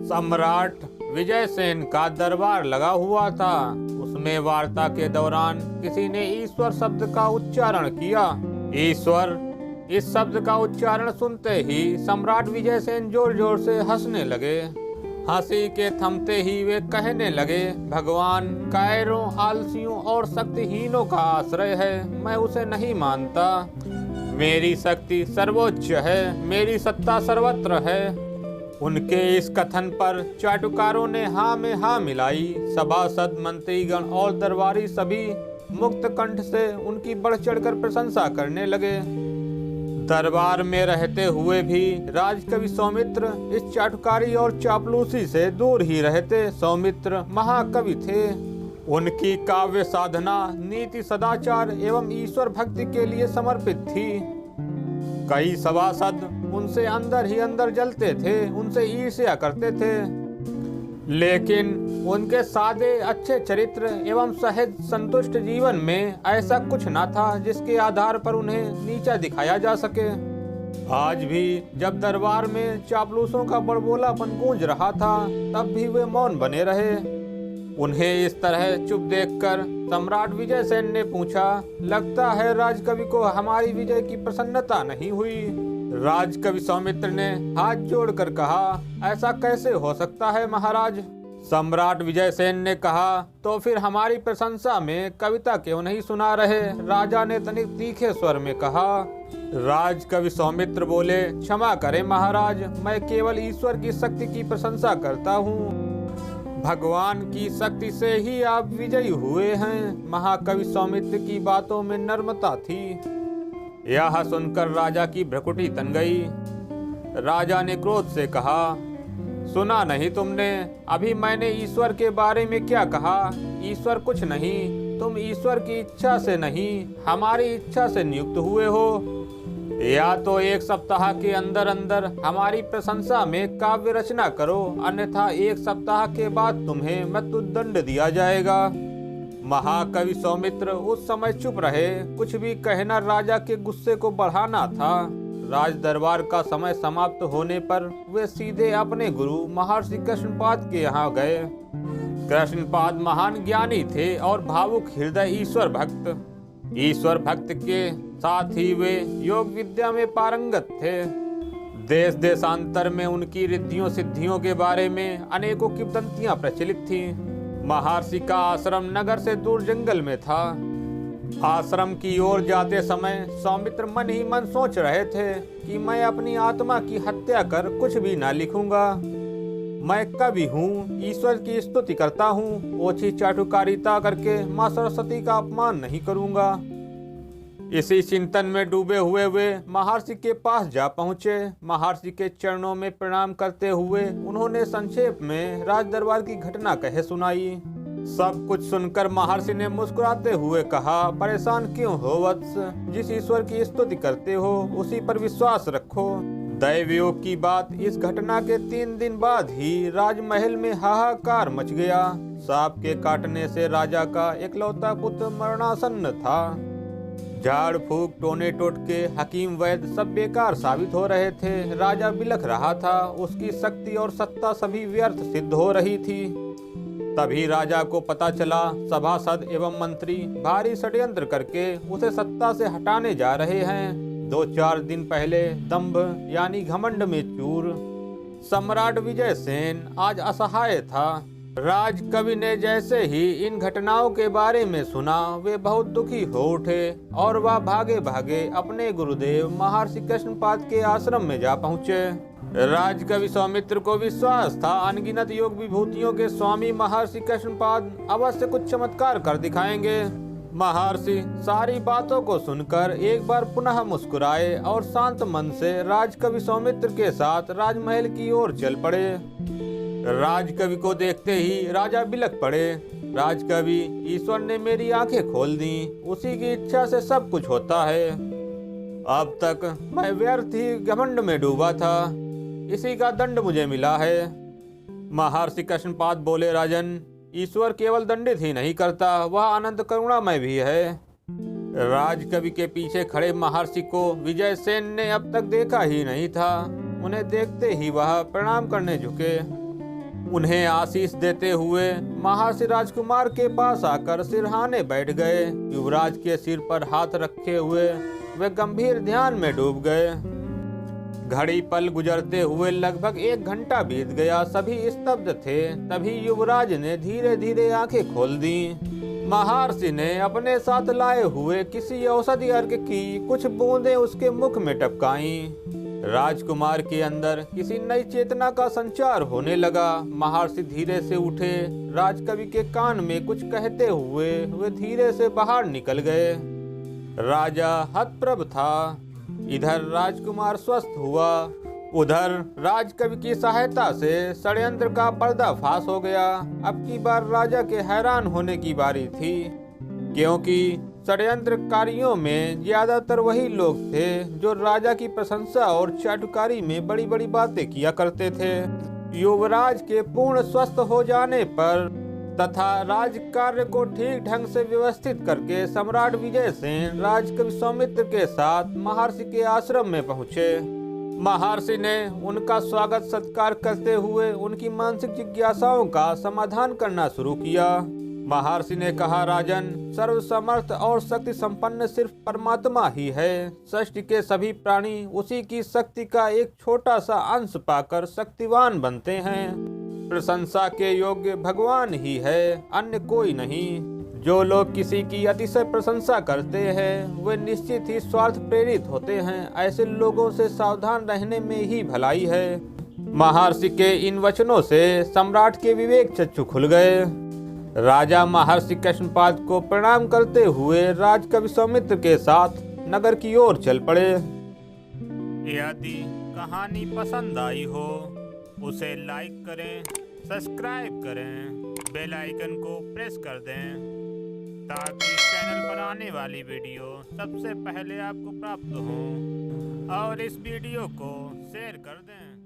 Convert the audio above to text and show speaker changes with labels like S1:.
S1: सम्राट विजयसेन का दरबार लगा हुआ था। उसमें वार्ता के दौरान किसी ने ईश्वर शब्द का उच्चारण किया। ईश्वर इस शब्द का उच्चारण सुनते ही सम्राट विजयसेन जोर जोर से हंसने लगे। हंसी के थमते ही वे कहने लगे, भगवान कायरों, आलसियों और शक्तिहीनों का आश्रय है। मैं उसे नहीं मानता। मेरी शक्ति सर्वोच्च है, मेरी सत्ता सर्वत्र है। उनके इस कथन पर चाटुकारों ने हाँ में हाँ मिलाई। सभासद, मंत्रीगण और दरबारी सभी मुक्त कंठ से उनकी बढ़ चढ़कर प्रशंसा करने लगे। दरबार में रहते हुए भी राजकवि सौमित्र इस चाटुकारी और चापलूसी से दूर ही रहते। सौमित्र महाकवि थे। उनकी काव्य साधना नीति, सदाचार एवं ईश्वर भक्ति के लिए समर्पित थी। कई सभासद उनसे अंदर ही अंदर जलते थे, उनसे ईर्ष्या करते थे। लेकिन उनके सादे अच्छे चरित्र एवं सहज संतुष्ट जीवन में ऐसा कुछ न था जिसके आधार पर उन्हें नीचा दिखाया जा सके। आज भी जब दरबार में चापलूसों का बड़बोलापन गूंज रहा था, तब भी वे मौन बने रहे। उन्हें इस तरह चुप देखकर सम्राट विजयसेन ने पूछा, लगता है राजकवि को हमारी विजय की प्रसन्नता नहीं हुई। राजकवि सौमित्र ने हाथ जोड़कर कहा, ऐसा कैसे हो सकता है महाराज। सम्राट विजयसेन ने कहा, तो फिर हमारी प्रशंसा में कविता क्यों नहीं सुना रहे। राजा ने तनिक तीखे स्वर में कहा। राजकवि सौमित्र बोले, क्षमा करें महाराज, मैं केवल ईश्वर की शक्ति की प्रशंसा करता हूँ। भगवान की शक्ति से ही आप विजयी हुए हैं। महाकवि सौमित्र की बातों में नर्मता थी। यह सुनकर राजा की भ्रुकुटी तन गई। राजा ने क्रोध से कहा, सुना नहीं तुमने? अभी मैंने ईश्वर के बारे में क्या कहा? ईश्वर कुछ नहीं, तुम ईश्वर की इच्छा से नहीं, हमारी इच्छा से नियुक्त हुए हो। या तो एक सप्ताह के अंदर अंदर हमारी प्रशंसा में काव्य रचना करो, अन्यथा एक सप्ताह के बाद तुम्हें मृत्युदंड दिया जाएगा। महाकवि सौमित्र उस समय चुप रहे। कुछ भी कहना राजा के गुस्से को बढ़ाना था। राज दरबार का समय समाप्त होने पर वे सीधे अपने गुरु महर्षि कृष्णपाद के यहाँ गए। कृष्णपाद महान ज्ञानी थे और भावुक हृदय ईश्वर भक्त। ईश्वर भक्त के साथ ही वे योग विद्या में पारंगत थे। देश देशांतर में उनकी रिद्धियों सिद्धियों के बारे में अनेकों किंवदंतियां प्रचलित थीं। महर्षि का आश्रम नगर से दूर जंगल में था। आश्रम की ओर जाते समय सौमित्र मन ही मन सोच रहे थे कि मैं अपनी आत्मा की हत्या कर कुछ भी ना लिखूंगा। मैं कवि हूँ, ईश्वर की स्तुति करता हूँ, ओछी चाटुकारिता करके माँ सरस्वती का अपमान नहीं करूंगा। इसी चिंतन में डूबे हुए वे महर्षि के पास जा पहुँचे। महर्षि के चरणों में प्रणाम करते हुए उन्होंने संक्षेप में राज दरबार की घटना कहे सुनाई। सब कुछ सुनकर महर्षि ने मुस्कुराते हुए कहा, परेशान क्यों हो वत्स? जिस ईश्वर की स्तुति करते हो उसी पर विश्वास रखो। दैवयोग की बात, इस घटना के 3 दिन बाद ही राजमहल में हाहाकार मच गया। सांप के काटने से राजा का इकलौता पुत्र मरणासन्न था। झाड़ फूक, टोने टोटके, हकीम वैद्य सब बेकार साबित हो रहे थे। राजा बिलख रहा था। उसकी शक्ति और सत्ता सभी व्यर्थ सिद्ध हो रही थी। तभी राजा को पता चला सभासद एवं मंत्री भारी षड्यंत्र करके उसे सत्ता से हटाने जा रहे हैं। 2-4 दिन पहले दंभ यानी घमंड में चूर सम्राट विजयसेन आज असहाय था। राजकवि ने जैसे ही इन घटनाओं के बारे में सुना, वे बहुत दुखी हो उठे और वह भागे भागे अपने गुरुदेव महर्षि कृष्णपाद के आश्रम में जा पहुँचे। राजकवि सौमित्र को विश्वास था अनगिनत योग विभूतियों के स्वामी महर्षि कृष्णपाद अवश्य कुछ चमत्कार कर दिखाएंगे। महर्षि सारी बातों को सुनकर एक बार पुनः मुस्कुराए और शांत मन से राजकवि सौमित्र के साथ राजमहल की ओर चल पड़े। राजकवि को देखते ही राजा बिलख पड़े। राजकवि, ईश्वर ने मेरी आंखें खोल दी, उसी की इच्छा से सब कुछ होता है। अब तक मैं व्यर्थ ही घमंड में डूबा था, इसी का दंड मुझे मिला है। महर्षि कृष्णपाद बोले, राजन, ईश्वर केवल दंडित ही नहीं करता, वह अनंत करुणामय भी है। राजकवि के पीछे खड़े महर्षि को विजयसेन ने अब तक देखा ही नहीं था। उन्हें देखते ही वह प्रणाम करने झुके। उन्हें आशीष देते हुए महर्षि राजकुमार के पास आकर सिरहाने बैठ गए। युवराज के सिर पर हाथ रखे हुए वे गंभीर ध्यान में डूब गए। घड़ी पल गुजरते हुए लगभग 1 घंटा बीत गया। सभी स्तब्ध थे। तभी युवराज ने धीरे धीरे आंखें खोल दी। महर्षि ने अपने साथ लाए हुए किसी औषधि अर्घ की कुछ बूंदें उसके मुख में टपकाईं। राजकुमार के अंदर किसी नई चेतना का संचार होने लगा। महर्षि धीरे से उठे। राजकवि के कान में कुछ कहते हुए वे धीरे से बाहर निकल गए। राजा हतप्रभ था। इधर राजकुमार स्वस्थ हुआ, उधर राजकवि की सहायता से षड्यंत्र का पर्दाफाश हो गया। अब की बार राजा के हैरान होने की बारी थी, क्योंकि षड्यंत्रकारियों में ज्यादातर वही लोग थे जो राजा की प्रशंसा और चाटुकारी में बड़ी बड़ी बातें किया करते थे। युवराज के पूर्ण स्वस्थ हो जाने पर तथा राज कार्य को ठीक ढंग से व्यवस्थित करके सम्राट विजयसेन राजकवि सौमित्र के साथ महर्षि के आश्रम में पहुँचे। महर्षि ने उनका स्वागत सत्कार करते हुए उनकी मानसिक जिज्ञासाओं का समाधान करना शुरू किया। महर्षि ने कहा, राजन, सर्वसमर्थ और शक्ति संपन्न सिर्फ परमात्मा ही है। सृष्टि के सभी प्राणी उसी की शक्ति का एक छोटा सा अंश पाकर शक्तिवान बनते हैं। प्रशंसा के योग्य भगवान ही है, अन्य कोई नहीं। जो लोग किसी की अतिशय प्रशंसा करते हैं वे निश्चित ही स्वार्थ प्रेरित होते हैं। ऐसे लोगों से सावधान रहने में ही भलाई है। महर्षि के इन वचनों से सम्राट के विवेक चक्षु खुल गए। राजा महर्षि कृष्णपाद को प्रणाम करते हुए राजकवि सौमित्र के साथ नगर की ओर चल पड़े। यदि कहानी पसंद आई हो उसे लाइक करें, सब्सक्राइब करें, बेल आइकन को प्रेस कर दें ताकि चैनल पर आने वाली वीडियो सबसे पहले आपको प्राप्त हो, और इस वीडियो को शेयर कर दें।